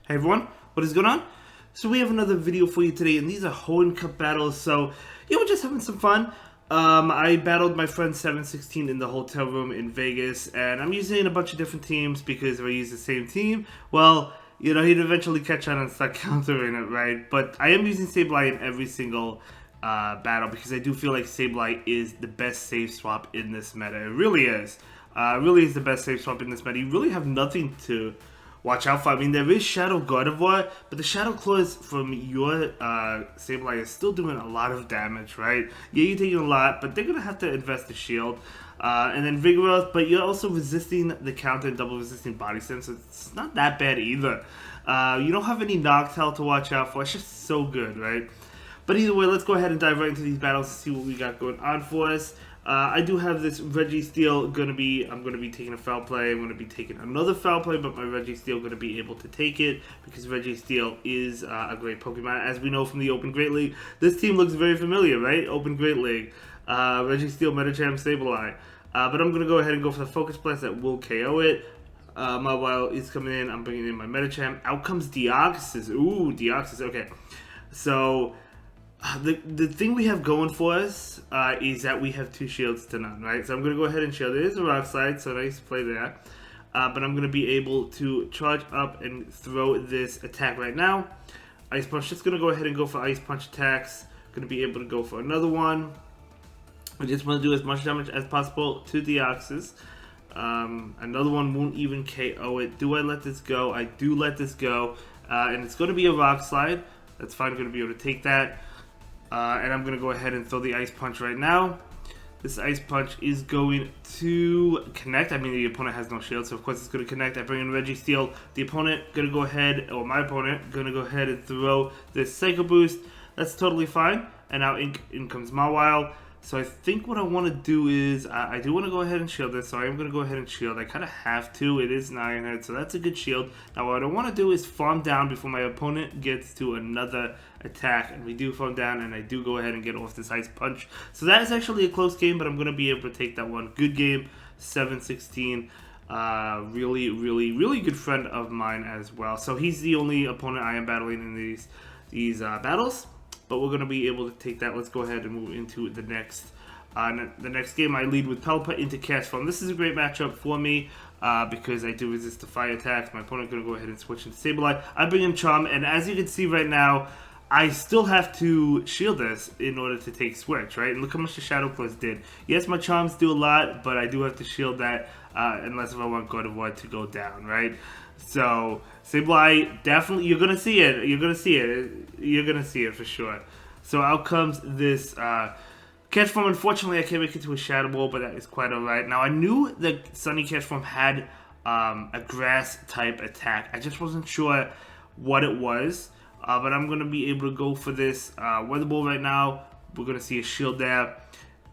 Hey everyone, what is going on? So we have another video for you today, and these are Hoenn Cup battles. So yeah, we're just having some fun. I battled my friend 716 in the hotel room in Vegas, and I'm using a bunch of different teams because if I use the same team, well, you know, he'd eventually catch on and start countering it, right? But I am using Sableye in every single battle because I do feel like Sableye is the best save swap in this meta. It really is. Really is the best save swap in this meta. You really have nothing to watch out for. I mean, there is Shadow Gardevoir, but the Shadow Claws from your Sableye is still doing a lot of damage, right? Yeah, you're taking a lot, but they're going to have to invest the shield. And then Vigoroth, but you're also resisting the counter and double resisting Body Slam, so it's not that bad either. You don't have any Noctowl to watch out for. It's just so good, right? But either way, let's go ahead and dive right into these battles and see what we got going on for us. I do have this Registeel I'm going to be taking a foul play. I'm going to be taking another foul play, but my Registeel going to be able to take it because Registeel is a great Pokemon. As we know from the Open Great League, this team looks very familiar, right? Open Great League. Registeel, Medicham, Sableye. But I'm going to go ahead and go for the Focus Blast that will KO it. Mobile is coming in. I'm bringing in my Medicham. Out comes Deoxys. Ooh, Deoxys. Okay. So the thing we have going for us is that we have 2 shields to none, right? So I'm going to go ahead and shield. It is a Rock Slide, so nice play there. But I'm going to be able to charge up and throw this attack right now. Ice Punch, just going to go ahead and go for Ice Punch attacks. Going to be able to go for another one. I just want to do as much damage as possible to Deoxys. Another one won't even KO it. Do I let this go? I do let this go. And it's going to be a Rock Slide. That's fine. I'm going to be able to take that. And I'm going to go ahead and throw the Ice Punch right now. This Ice Punch is going to connect. I mean, the opponent has no shield, so of course it's going to connect. I bring in Registeel. The opponent going to go ahead, or my opponent, going to go ahead and throw this Psycho Boost. That's totally fine. And now in comes Mawile. So I think what I want to do is, I do want to go ahead and shield this, so I am going to go ahead and shield. I kind of have to. It is 900, so that's a good shield. Now what I want to do is farm down before my opponent gets to another attack, and we do farm down, and I do go ahead and get off this Ice Punch. So that is actually a close game, but I'm going to be able to take that one. Good game, 7-16. Really good friend of mine as well. So he's the only opponent I am battling in these battles. But we're going to be able to take that. Let's go ahead and move into the next game. I lead with Pelipper into Castform. This is a great matchup for me because I do resist the fire attacks. My opponent going to go ahead and switch into Sableye. I bring in Charm, and as you can see right now, I still have to shield this in order to take Switch, right? And look how much the Shadow Claws did. Yes, my Charms do a lot, but I do have to shield that unless if I want Gardevoir to go down, right? So Sableye, definitely, you're gonna see it. You're gonna see it for sure. So out comes this Catchform. Unfortunately, I can't make it to a Shadow Ball, but that is quite alright. Now I knew that Sunny Catchform had a Grass type attack. I just wasn't sure what it was. But I'm gonna be able to go for this Weather Ball right now. We're gonna see a shield there.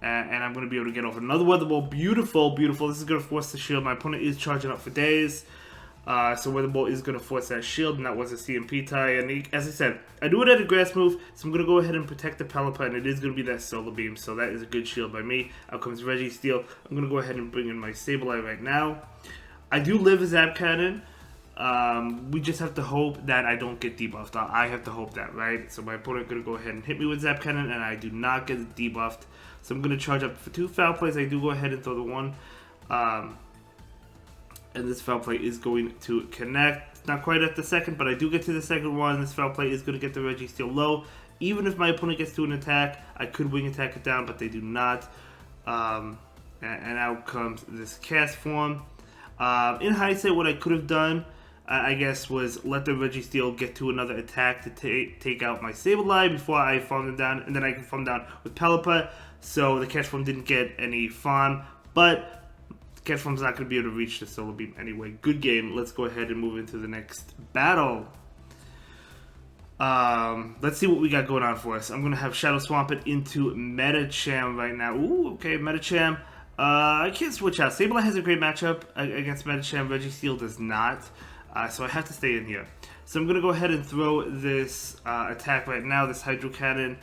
And I'm going to be able to get off another Weather Ball. Beautiful. This is going to force the shield. My opponent is charging up for days. So Weather Ball is going to force that shield, and that was a CMP tie. And as I said, I do it at a grass move, so I'm going to go ahead and protect the Pelipper, and it is going to be that Solar Beam. So that is a good shield by me. Out comes Registeel. I'm going to go ahead and bring in my Sableye right now. I do live a Zap Cannon. We just have to hope that I don't get debuffed. I have to hope that, right? So my opponent going to go ahead and hit me with Zap Cannon, and I do not get debuffed. So I'm going to charge up for 2 foul plays. I do go ahead and throw the one. And this foul play is going to connect. Not quite at the second, but I do get to the second one. This foul play is going to get the Registeel low. Even if my opponent gets to an attack, I could wing attack it down, but they do not. And out comes this Castform. In hindsight, what I could have done, I guess, was let the Registeel get to another attack to take out my Sableye before I farm them down, and then I can farm down with Pelipper. So the Catchform didn't get any farm, but Catchform's not going to be able to reach the Solar Beam anyway. Good game. Let's go ahead and move into the next battle. Let's see what we got going on for us. I'm going to have Shadow Swamp it into Medicham right now. Ooh, okay, Medicham. I can't switch out. Sableye has a great matchup against Medicham. Registeel does not. So I have to stay in here. So I'm going to go ahead and throw this attack right now, this Hydro Cannon.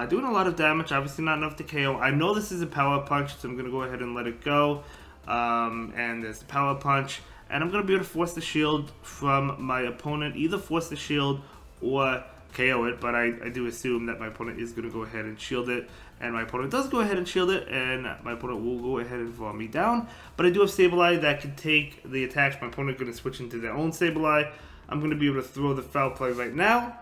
Doing a lot of damage, obviously not enough to KO. I know this is a Power Punch, so I'm going to go ahead and let it go. And there's the Power Punch. and I'm going to be able to force the shield from my opponent, either force the shield or KO it, but I do assume that my opponent is going to go ahead and shield it, and my opponent does go ahead and shield it, and my opponent will go ahead and fall me down. But I do have Sableye that can take the attacks. My opponent is going to switch into their own Sableye. I'm going to be able to throw the foul play right now.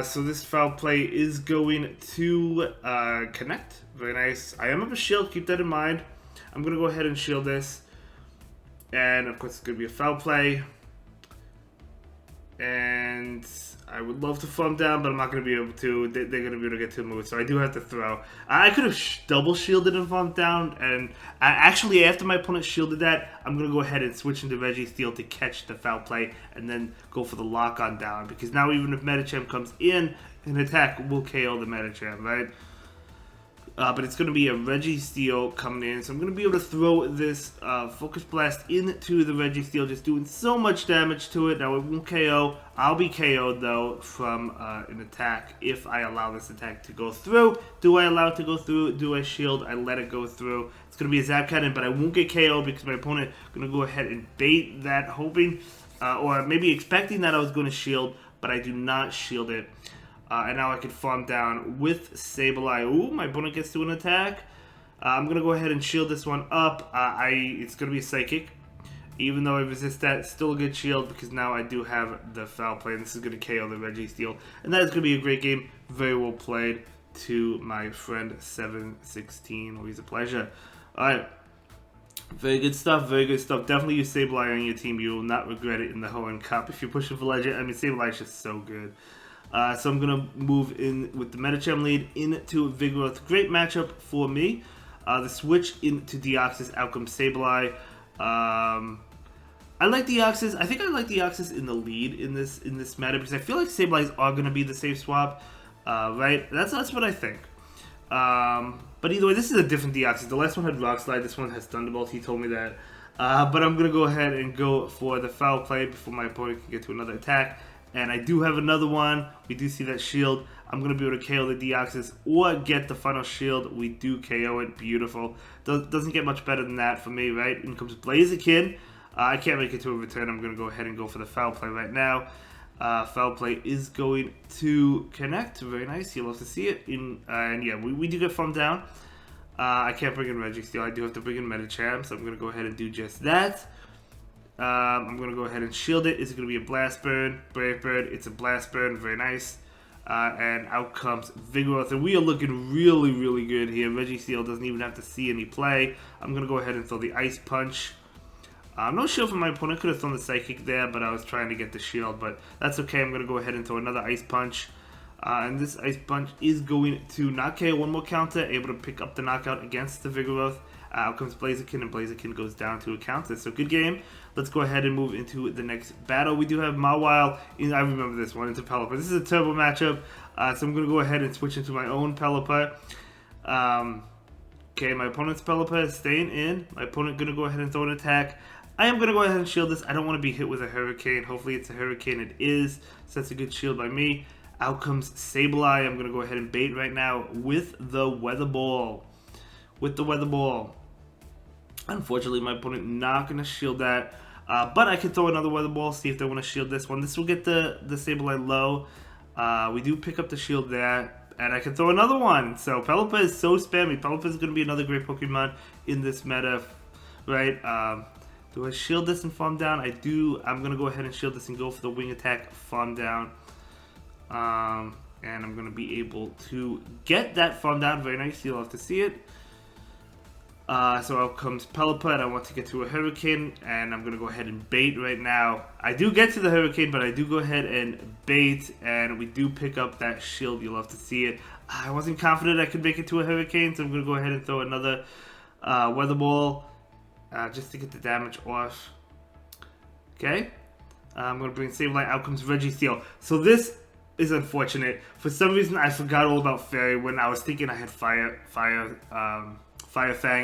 So this foul play is going to connect. Very nice. I am up a shield, keep that in mind. I'm going to go ahead and shield this. And of course it's going to be a foul play. And I would love to farm down, but I'm not going to be able to. They're going to be able to get to move, so I do have to throw. I could have double shielded and farmed down, and actually after my opponent shielded that, I'm going to go ahead and switch into Registeel to catch the foul play, and then go for the lock on down, because now even if Medicham comes in an attack, we'll KO the Medicham, right? But it's going to be a Registeel coming in, so I'm going to be able to throw this Focus Blast into the Registeel, just doing so much damage to it. Now it won't KO. I'll be KO'd though from an attack if I allow this attack to go through. Do I allow it to go through? Do I shield? I let it go through. It's going to be a Zap Cannon, but I won't get KO'd because my opponent is going to go ahead and bait that, hoping or maybe expecting that I was going to shield, but I do not shield it. And now I can farm down with Sableye. Ooh, my opponent gets to an attack. I'm going to go ahead and shield this one up. It's going to be a Psychic. Even though I resist that, it's still a good shield because now I do have the foul play. And this is going to KO the Registeel. And that is going to be a great game. Very well played to my friend 716. Always a pleasure. Alright. Very good stuff, very good stuff. Definitely use Sableye on your team. You will not regret it in the Hoenn Cup. If you're pushing for Legend, I mean, Sableye is just so good. So I'm going to move in with the Medicham lead into Vigoroth. Great matchup for me. The switch into Deoxys, out comes Sableye. I like Deoxys. I think I like Deoxys in the lead in this meta because I feel like Sableyes are going to be the safe swap. Right? That's what I think. But either way, this is a different Deoxys. The last one had Rock Slide. This one has Thunderbolt. He told me that. But I'm going to go ahead and go for the foul play before my opponent can get to another attack. And I do have another one. We do see that shield. I'm going to be able to KO the Deoxys or get the final shield. We do KO it. Beautiful. Doesn't get much better than that for me, right? In comes Blaziken. I can't make it to a return. I'm going to go ahead and go for the foul play right now. Foul play is going to connect. Very nice. You'll have to see it. And yeah, we do get farmed down. I can't bring in Registeel. I do have to bring in Medicham, so I'm going to go ahead and do just that. I'm going to go ahead and shield it. Is it going to be a Blast Burn? Brave Bird. It's a Blast Burn. Very nice. And out comes Vigoroth. And we are looking really, really good here. Registeel doesn't even have to see any play. I'm going to go ahead and throw the Ice Punch. No shield from my opponent. Could have thrown the Psychic there, but I was trying to get the shield. But that's okay. I'm going to go ahead and throw another Ice Punch. And this Ice Punch is going to knock KO one more counter. Able to pick up the knockout against the Vigoroth. Out comes Blaziken, and Blaziken goes down to a counter. So good game. Let's go ahead and move into the next battle. We do have Mawile. I remember this one. Into Pelipper. This is a turbo matchup. So I'm going to go ahead and switch into my own Pelipper. Okay, my opponent's Pelipper is staying in. My opponent going to go ahead and throw an attack. I am going to go ahead and shield this. I don't want to be hit with a Hurricane. Hopefully it's a Hurricane. It is. So that's a good shield by me. Out comes Sableye. I'm going to go ahead and bait right now with the Weather Ball. Unfortunately, my opponent not going to shield that. But I can throw another Weather Ball, see if they want to shield this one. This will get the Sableye low. We do pick up the shield there. And I can throw another one. So Pelipper is so spammy. Pelipper is going to be another great Pokemon in this meta. Right? Do I shield this and farm down? I do. I'm going to go ahead and shield this and go for the wing attack, farm down. And I'm going to be able to get that farm down. Very nice. You'll have to see it. So out comes Pelipper, and I want to get to a Hurricane, and I'm going to go ahead and bait right now. I do get to the Hurricane, but I do go ahead and bait, and we do pick up that shield. You'll have to see it. I wasn't confident I could make it to a Hurricane, so I'm going to go ahead and throw another Weather Ball just to get the damage off. Okay. I'm going to bring Sableye. Out comes Registeel. So this is unfortunate. For some reason, I forgot all about Fairy when I was thinking I had Fire Fang.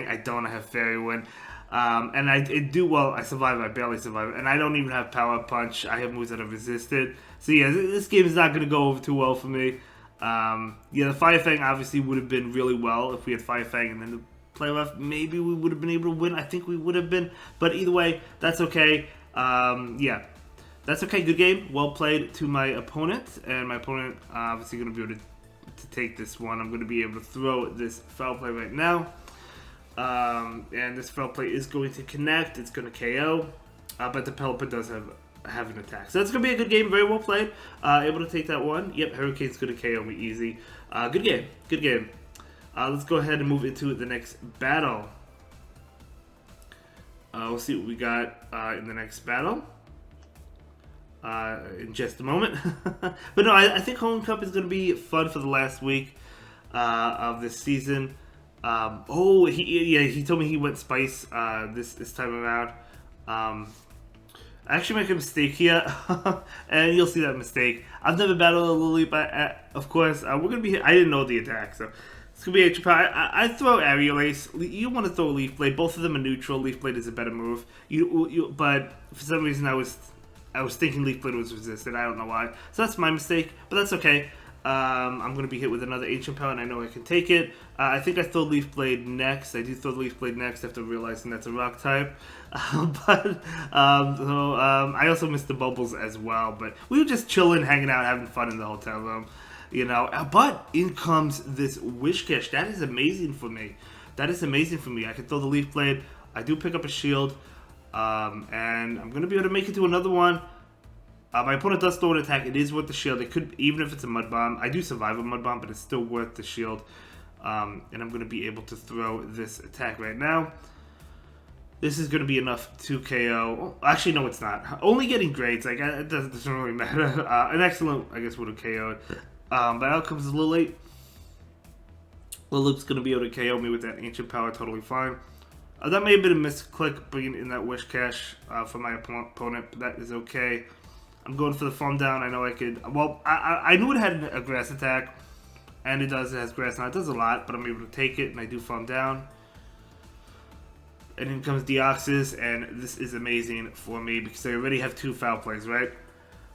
I don't. I have Fairy Wind. And I do well. I survive. I barely survive. And I don't even have Power Punch. I have moves that are resisted. So yeah, this game is not going to go over too well for me. Yeah, the Fire Fang obviously would have been really well if we had Fire Fang and then the play left, maybe we would have been able to win. I think we would have been, but either way, that's okay. Yeah, that's okay. Good game, well played to my opponent, and my opponent obviously going to be able to take this one. I'm going to be able to throw this foul play right now, and this foul play is going to connect. It's going to KO, but the Pelipper does have an attack, so it's going to be a good game. Very well played. Able to take that one. Yep, Hurricane's going to KO me easy. Good game. Good game. Let's go ahead and move into the next battle. We'll see what we got in the next battle in just a moment. But no, I think Hoenn Cup is going to be fun for the last week of this season. He told me he went Spice this time around. I actually make a mistake here, and you'll see that mistake. I've never battled a Lily, but of course, we're going to be. I didn't know the attack, so it's going to be Ancient Power. I throw Aerial Ace. You want to throw Leaf Blade. Both of them are neutral. Leaf Blade is a better move. But for some reason, I was thinking Leaf Blade was resisted. I don't know why. So that's my mistake, but that's okay. I'm going to be hit with another Ancient Power, and I know I can take it. I think I throw Leaf Blade next. I do throw Leaf Blade next after realizing that's a Rock type. I also missed the bubbles as well. But we were just chilling, hanging out, having fun in the hotel room. You know, but in comes this Wish Cache. That is amazing for me. That is amazing for me. I can throw the Leaf Blade. I do pick up a shield. And I'm going to be able to make it to another one. My opponent does throw an attack. It is worth the shield. It could, even if it's a Mud Bomb. I do survive a Mud Bomb, but it's still worth the shield. And I'm going to be able to throw this attack right now. This is going to be enough to KO. Oh, actually, no, it's not. Only getting grades. Like, it doesn't really matter. An excellent, I guess, would have KO'd. But outcomes is a little late. Lilip's going to be able to KO me with that Ancient Power. Totally fine. That may have been a misclick bringing in that Wish Cache for my opponent, but that is okay. I'm going for the farm down. I know I could. Well, I knew it had a grass attack, and it does. It has grass now. It does a lot, but I'm able to take it, and I do farm down. And in comes Deoxys, and this is amazing for me because I already have 2 foul plays, right?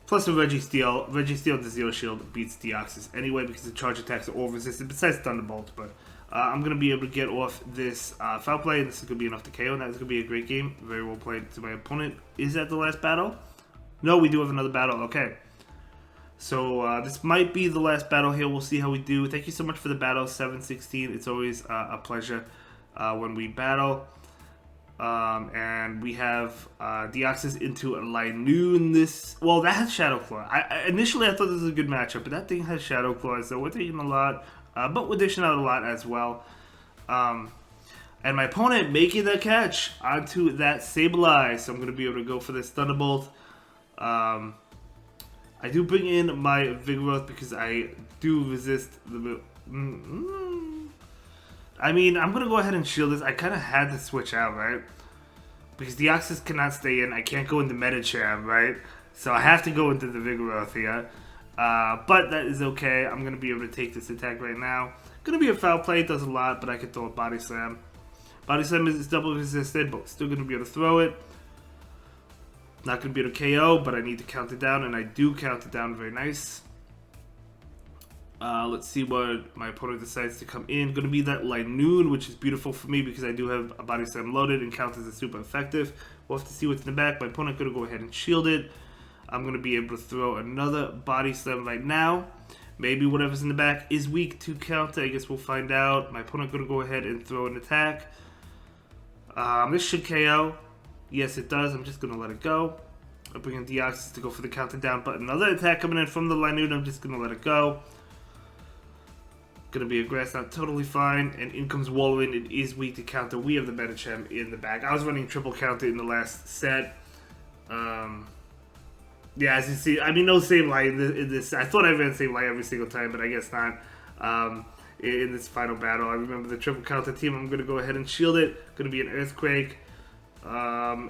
Plus a Registeel. Registeel the Zero Shield beats Deoxys anyway because the charge attacks are all resisted besides Thunderbolt, but I'm going to be able to get off this foul play, and this is going to be enough to KO, and that is going to be a great game. Very well played to my opponent. Is that the last battle? No, we do have another battle. Okay. So this might be the last battle here. We'll see how we do. Thank you so much for the battle, 716. It's always a pleasure when we battle. And we have Deoxys into a Linoon. Well, that has Shadow Claw. Initially, I thought this was a good matchup, but that thing has Shadow Claw, so we're taking a lot. But we're dishing out a lot as well. And my opponent making the catch onto that Sableye. So I'm going to be able to go for this Thunderbolt. I do bring in my Vigoroth because I do resist the... I mean, I'm going to go ahead and shield this. I kind of had to switch out, right? Because Deoxys cannot stay in. I can't go into Medicham, right? So I have to go into the Vigoroth here. But that is okay. I'm going to be able to take this attack right now. Going to be a foul play. It does a lot, but I can throw a Body Slam. Body Slam is double resisted, but still going to be able to throw it. Not going to be able to KO, but I need to count it down, and I do count it down. Very nice. Let's see what my opponent decides to come in. Going to be that Linoon, which is beautiful for me because I do have a Body Slam loaded and counts as a super effective. We'll have to see what's in the back. My opponent going to go ahead and shield it. I'm going to be able to throw another Body Slam right now. Maybe whatever's in the back is weak to counter. I guess we'll find out. My opponent going to go ahead and throw an attack. This should KO. Yes, it does. I'm just going to let it go. I'll bring in Deoxys to go for the counter down button. Another attack coming in from the Linoon. I'm just going to let it go. Going to be a Grass Knot, totally fine. And in comes Walrein. It is weak to counter. We have the Medicham in the back. I was running triple counter in the last set. Yeah, as you see, I mean, no Sableye in this. I thought I ran Sableye every single time, but I guess not. In this final battle, I remember the triple counter team. I'm going to go ahead and shield it. Going to be an Earthquake. And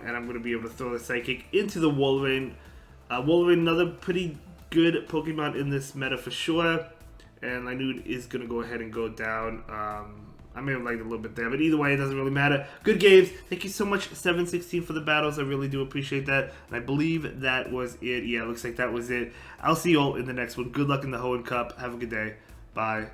I'm going to be able to throw the Psychic into the Walrein. Walrein, another pretty good Pokemon in this meta for sure. And Linoon is going to go ahead and go down. I may have liked it a little bit there, but either way, it doesn't really matter. Good games. Thank you so much, 716, for the battles. I really do appreciate that. And I believe that was it. Yeah, it looks like that was it. I'll see you all in the next one. Good luck in the Hoenn Cup. Have a good day. Bye.